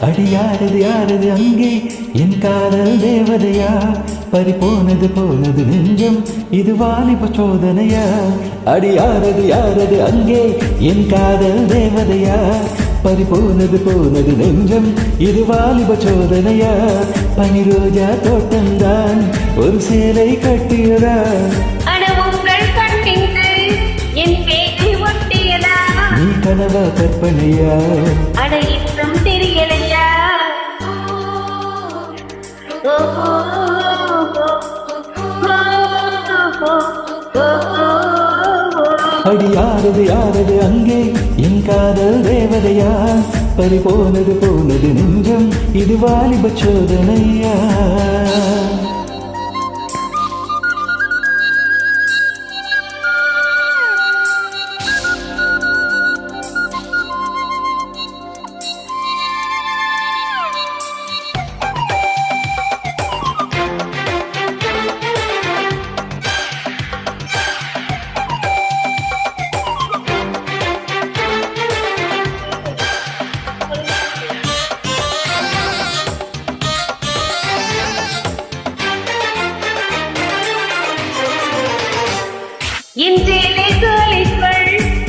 அடியாரது யாரது அங்கே என் காதல் தேவதையா பறிபோனது போனது நெஞ்சம் இது வாலிப சோதனையா அடியாரது யாரது அங்கே என் காதல் தேவதையா பறிபோனது போனது நெஞ்சம் இது வாலிப சோதனையா பனிரோஜா தோட்டம்தான் ஒரு சேலை கட்டியதா நீ கனவா கற்பனையா அடையும் தெரியலையா அடியாரது யாரது அங்கே என் காதல் தேவதையா பறிபோனது போனது நெஞ்சம் இது வாலிப சோதனையா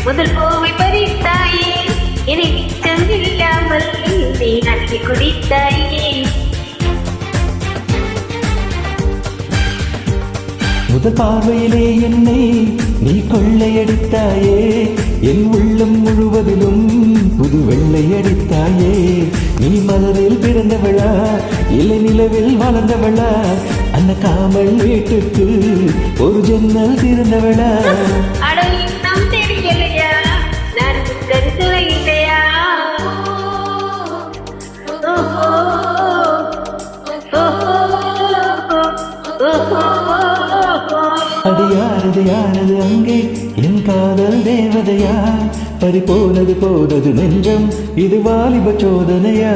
முதல் பூவை பறித்தாயே என்னை மிச்சம் இல்லாமல் நீ நன்கு குடித்தாயே முதல் பார்வையிலே என்னை நீ கொள்ளையடித்தாயே என் உள்ளம் முழுவதிலும் புது வெள்ளையடித்தாயே நீ மலரில் பிறந்தவளா இல்லை நிலவில் வளர்ந்தவளா அந்த காமல் வீட்டுக்கு ஒரு ஜன்னல் திறந்தவளா அடியாரது யாரது அங்கே என் காதல் தேவதையா பறிபோனது போனது நெஞ்சம் இது வாலிப சோதனையா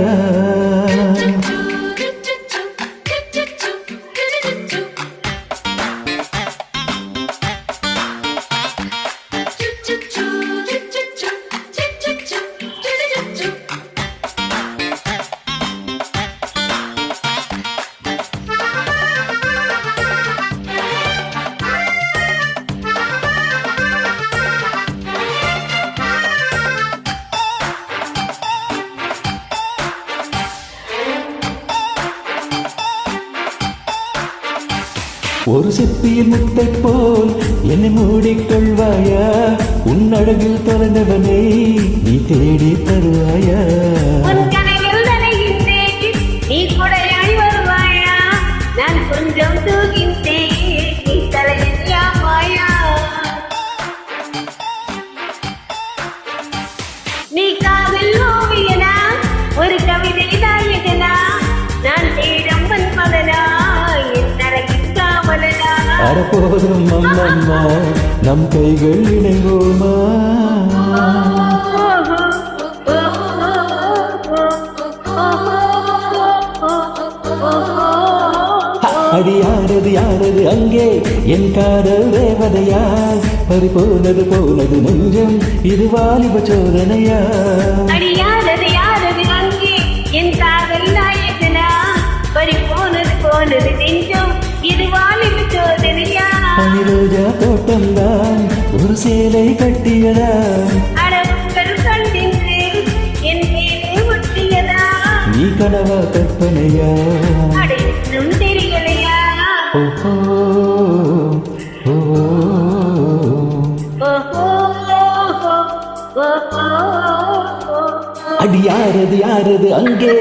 ஒரு சிப்பியின் முத்தை போல் என்னை மூடிக்கொள்வாயா உன் அழகில் தொலைந்தவனை நீ தேடி தருவாயா நீ காதல் ஓவியனா ஒரு கவிதை நாயகனா நான் தேடும் மன்மதனா அறப்போதும் அம்மம்மா நம் கைகள் இணைவோமா அடியாரது யாரது அங்கே என் காதல் தேவதையா பறிபோனது போனது நெஞ்சம் இது வாலிப சோதனையா அடியாரது யாரது அங்கே என் காதல் நாயகனா பறிபோனது போனது நெஞ்சம் இது வாலிப சோதனையா பனிரோஜா தோட்டம்தான் ஒரு சேலை கட்டியதா அடவுங்கள் கண்டின்று என் மேலே ஒட்டியதா நீ கனவா கற்பனையா அடையும் தெரியலையா ஓஹோ ஓஹோ அடி யாரது யாரது அங்கே